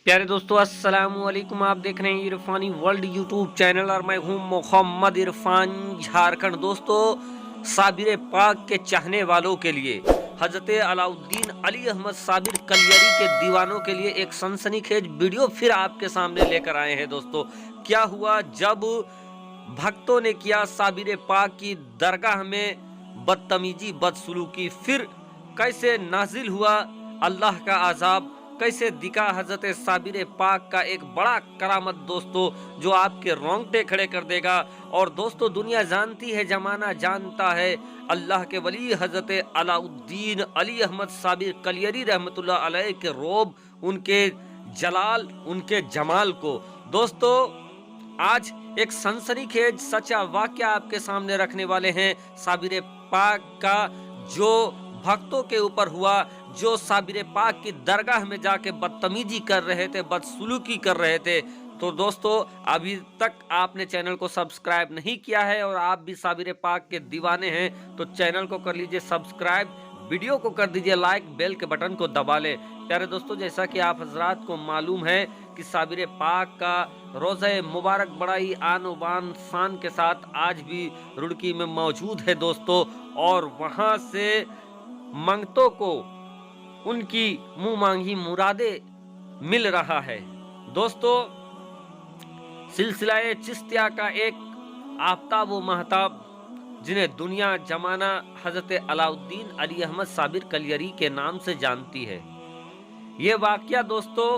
प्यारे दोस्तों अस्सलाम वालेकुम। आप देख रहे हैं इरफानी वर्ल्ड यूट्यूब चैनल और मैं हूं मोहम्मद इरफान झारखंड। दोस्तों, साबिर पाक के चाहने वालों के लिए हजरत अलाउद्दीन अली अहमद साबिर कलियरी के दीवानों के लिए एक सनसनीखेज वीडियो फिर आपके सामने लेकर आए हैं। दोस्तों, क्या हुआ जब भक्तों ने किया साबिर पाक की दरगाह में बदतमीजी बदसलूकी, फिर कैसे नाजिल हुआ अल्लाह का अजाब, कैसे दिखा हजरत साबिर पाक का एक बड़ा करामत दोस्तों, जो आपके रोंगटे खड़े कर देगा। और दोस्तों, दुनिया जानती है, जमाना जानता है अल्लाह के वली हजरत अलाउद्दीन अली अहमद साबिर कलियरी रहमतुल्लाह अलैह के रोब, उनके जलाल, उनके जमाल को। दोस्तों, आज एक सनसनीखेज सच्चा वाकया आपके सामने रखने वाले हैं साबिर पाक का, जो भक्तों के ऊपर हुआ, जो साबिर पाक की दरगाह में जाके बदतमीजी कर रहे थे, बदसलूकी कर रहे थे। तो दोस्तों, अभी तक आपने चैनल को सब्सक्राइब नहीं किया है और आप भी साबिर पाक के दीवाने हैं तो चैनल को कर लीजिए सब्सक्राइब, वीडियो को कर दीजिए लाइक, बेल के बटन को दबा ले। प्यारे दोस्तों, जैसा कि आप हजरात को मालूम है कि साबिर पाक का रोज़े मुबारक बड़ा ही आन व बान शान के साथ आज भी रुड़की में मौजूद है दोस्तों, और वहाँ से मंगतों को उनकी मुंह मांगी मुरादें मिल रहा है। दोस्तों, सिलसिला चिश्तिया का एक आफ्ताब व महताब, जिन्हें दुनिया जमाना हजरत अलाउद्दीन अली अहमद साबिर कलियरी के नाम से जानती है। ये वाकया दोस्तों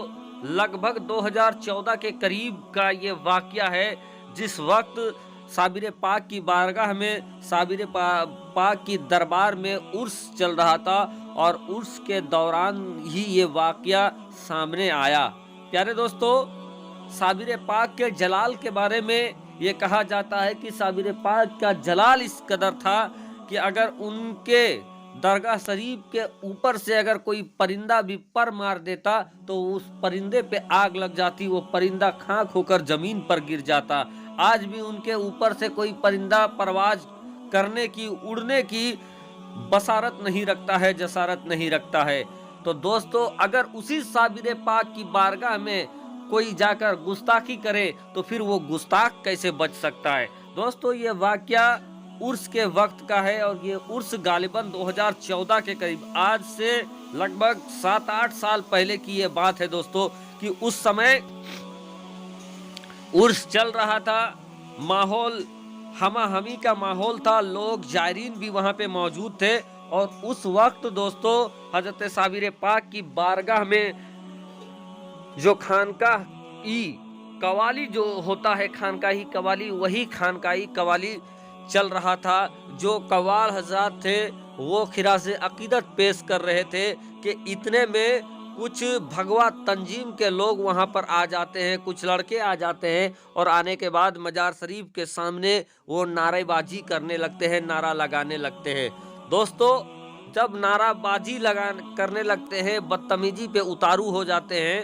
लगभग 2014 के करीब का ये वाकया है, जिस वक्त साबिर पाक की बारगाह में, साबिर पाक की दरबार में उर्स चल रहा था और उर्स के दौरान ही ये वाकया सामने आया। प्यारे दोस्तों, साबिर पाक के जलाल के बारे में ये कहा जाता है कि साबिर पाक का जलाल इस कदर था कि अगर उनके दरगाह शरीफ के ऊपर से अगर कोई परिंदा भी पर मार देता तो उस परिंदे पे आग लग जाती, वो परिंदा खाक होकर जमीन पर गिर जाता। आज भी उनके ऊपर से कोई परिंदा परवाज करने की, उड़ने की बसारत नहीं रखता है, जसारत नहीं रखता है। तो दोस्तों, अगर उसी साबिर पाक की बारगाह में कोई जाकर गुस्ताखी करे तो फिर वो गुस्ताख कैसे बच सकता है। दोस्तों, ये वाकया उर्स के वक्त का है और ये उर्स गालिबन 2014 के करीब, आज से लगभग 7-8 साल पहले की ये बात है दोस्तों, कि उस समय उर्स चल रहा था, माहौल हमा हमी का माहौल था, लोग जायरीन भी वहां पे मौजूद थे। और उस वक्त दोस्तों हजरत साबिर पाक की बारगाह में जो खानकाही कवाली जो होता है, खानकाही कवाली, वही खानकाही कवाली चल रहा था। जो कवाल हजरात थे वो खिराज अकीदत पेश कर रहे थे कि इतने में कुछ भगवा तंजीम के लोग वहां पर आ जाते हैं, कुछ लड़के आ जाते हैं और आने के बाद मजार शरीफ के सामने वो नारेबाजी करने लगते हैं, नारा लगाने लगते हैं। दोस्तों, जब नाराबाजी करने लगते हैं, बदतमीजी पे उतारू हो जाते हैं,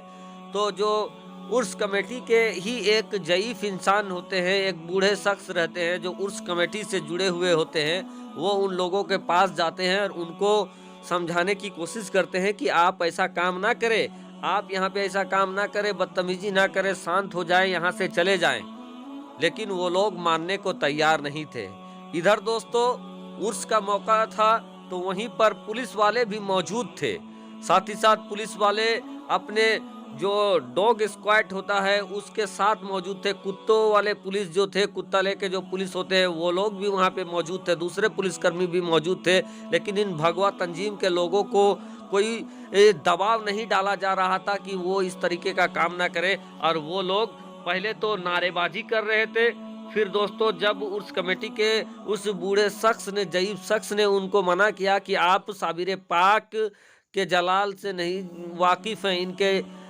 तो जो उर्स कमेटी के ही एक जईफ इंसान होते हैं, एक बूढ़े शख्स रहते हैं जो उर्स कमेटी से जुड़े हुए होते हैं, वो उन लोगों के पास जाते हैं और उनको समझाने की कोशिश करते हैं कि आप ऐसा काम ना करें, आप यहाँ पे ऐसा काम ना करें, बदतमीजी ना करें, शांत हो जाएं, यहाँ से चले जाएं। लेकिन वो लोग मानने को तैयार नहीं थे। इधर दोस्तों उर्स का मौका था तो वहीं पर पुलिस वाले भी मौजूद थे, साथ ही साथ पुलिस वाले अपने जो डॉग स्क्वाड होता है उसके साथ मौजूद थे। कुत्तों वाले पुलिस जो थे, कुत्ता लेके जो पुलिस होते हैं, वो लोग भी वहाँ पे मौजूद थे, दूसरे पुलिसकर्मी भी मौजूद थे। लेकिन इन भगवा तंजीम के लोगों को कोई दबाव नहीं डाला जा रहा था कि वो इस तरीके का काम ना करे। और वो लोग पहले तो नारेबाजी कर रहे थे, फिर दोस्तों जब उस कमेटी के उस बूढ़े शख्स ने, जईफ शख्स ने उनको मना किया कि आप साबिर पाक के जलाल से नहीं वाकिफ हैं, इनके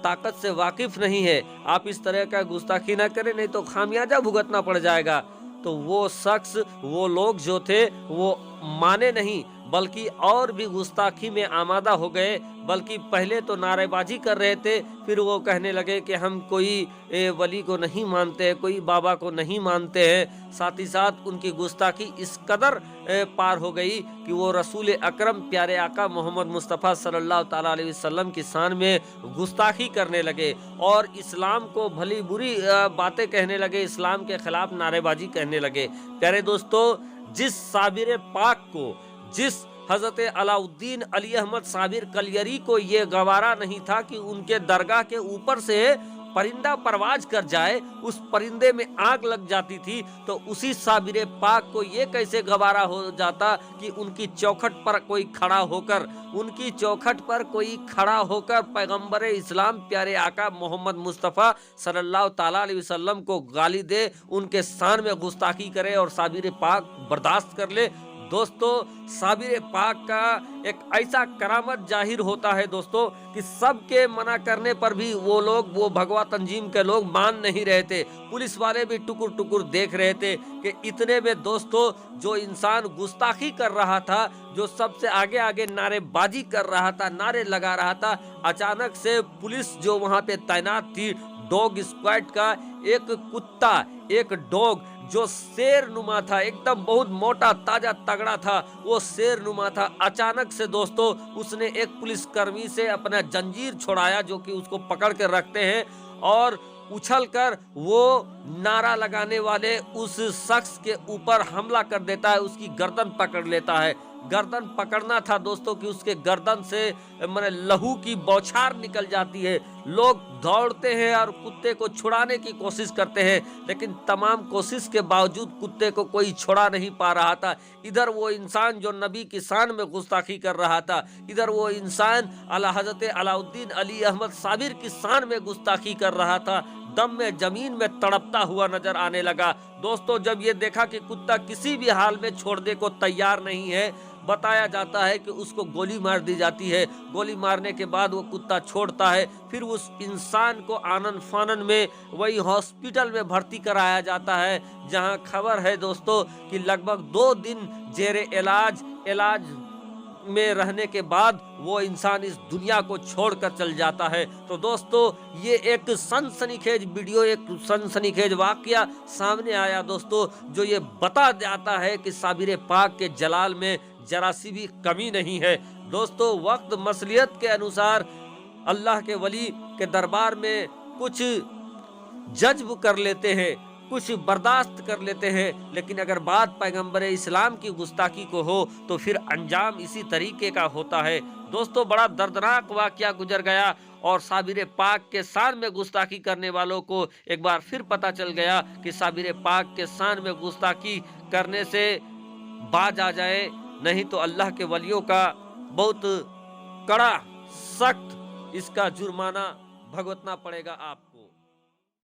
ताकत से वाकिफ नहीं है, आप इस तरह का गुस्ताखी ना करें, नहीं तो खामियाजा भुगतना पड़ जाएगा। तो वो शख्स, वो लोग जो थे वो माने नहीं, बल्कि और भी गुस्ताखी में आमादा हो गए। बल्कि पहले तो नारेबाजी कर रहे थे, फिर वो कहने लगे कि हम कोई वली को नहीं मानते हैं, कोई बाबा को नहीं मानते हैं। साथ ही साथ उनकी गुस्ताखी इस कदर पार हो गई कि वो रसूल अकरम प्यारे आका मोहम्मद मुस्तफ़ा सल्लल्लाहु ताला अलैहि वसल्लम की शान में गुस्ताखी करने लगे और इस्लाम को भली बुरी बातें कहने लगे, इस्लाम के खिलाफ नारेबाजी कहने लगे। प्यारे दोस्तों, जिस साबिर पाक को, जिस हजरत अलाउद्दीन अली अहमद साबिर कलियरी को ये गवारा नहीं था कि उनके दरगाह के ऊपर से परिंदा परवाज कर जाए, उस परिंदे में आग लग जाती थी, तो उसी साबिर पाक को ये कैसे गवारा हो जाता कि उनकी चौखट पर कोई खड़ा होकर, उनकी चौखट पर कोई खड़ा होकर पैगंबर इस्लाम प्यारे आका मोहम्मद मुस्तफ़ा सल्लल्लाहु ताला अलैहि वसल्लम को गाली दे, उनके शान में गुस्ताखी करे और साबिर पाक बर्दाश्त कर ले। दोस्तों, साबिर पाक का एक ऐसा करामत जाहिर होता है दोस्तों कि सबके मना करने पर भी वो लोग, वो भगवा तंजीम के लोग मान नहीं रहे थे। पुलिस वाले भी टुकुर टुकुर देख रहे थे कि इतने में दोस्तों जो इंसान गुस्ताखी कर रहा था, जो सबसे आगे आगे नारेबाजी कर रहा था, नारे लगा रहा था, अचानक से पुलिस जो वहां पे तैनात थी, डॉग स्क्वाड का एक कुत्ता, एक डॉग जो शेर नुमा था, एकदम बहुत मोटा ताजा तगड़ा था, वो शेर नुमा था। अचानक से दोस्तों उसने एक पुलिसकर्मी से अपना जंजीर छुड़ाया, जो कि उसको पकड़ कर रखते हैं, और उछलकर वो नारा लगाने वाले उस शख्स के ऊपर हमला कर देता है, उसकी गर्दन पकड़ लेता है। गर्दन पकड़ना था दोस्तों कि उसके गर्दन से माने लहू की बौछार निकल जाती है। लोग दौड़ते हैं और कुत्ते को छुड़ाने की कोशिश करते हैं, लेकिन तमाम कोशिश के बावजूद कुत्ते को कोई छुड़ा नहीं पा रहा था। इधर वो इंसान जो नबी की शान में गुस्ताखी कर रहा था, इधर वो इंसान अला हजरत अलाउद्दीन अली अहमद साबिर की शान में गुस्ताखी कर रहा था। दम में जमीन में तड़पता हुआ नजर आने लगा। दोस्तों, जब ये देखा कि कुत्ता किसी भी हाल में छोड़ने को तैयार नहीं है, बताया जाता है कि उसको गोली मार दी जाती है। गोली मारने के बाद वो कुत्ता छोड़ता है, फिर उस इंसान को आनन फानन में वही हॉस्पिटल में भर्ती कराया जाता है, जहां खबर है दोस्तों कि लगभग 2 दिन जेरे इलाज में रहने के बाद वो इंसान इस दुनिया को छोड़कर चल जाता है। तो दोस्तों, ये एक सनसनीखेज वीडियो, एक सनसनीखेज वाकया सामने आया दोस्तों, जो ये बता जाता है कि साबिर पाक के जलाल में जरा सी भी कमी नहीं है। दोस्तों, वक्त मसलियत के अनुसार अल्लाह के वली के दरबार में कुछ जज्ब कर लेते हैं, कुछ बर्दाश्त कर लेते हैं, लेकिन अगर बात पैगंबर इस्लाम की गुस्ताखी को हो तो फिर अंजाम इसी तरीके का होता है। दोस्तों, बड़ा दर्दनाक वाकया गुजर गया और साबिर पाक के शान में गुस्ताखी करने वालों को एक बार फिर पता चल गया कि साबिर पाक के शान में गुस्ताखी करने से बाज आ जाए, नहीं तो अल्लाह के वलियों का बहुत कड़ा सख्त इसका जुर्माना भुगतना पड़ेगा आपको।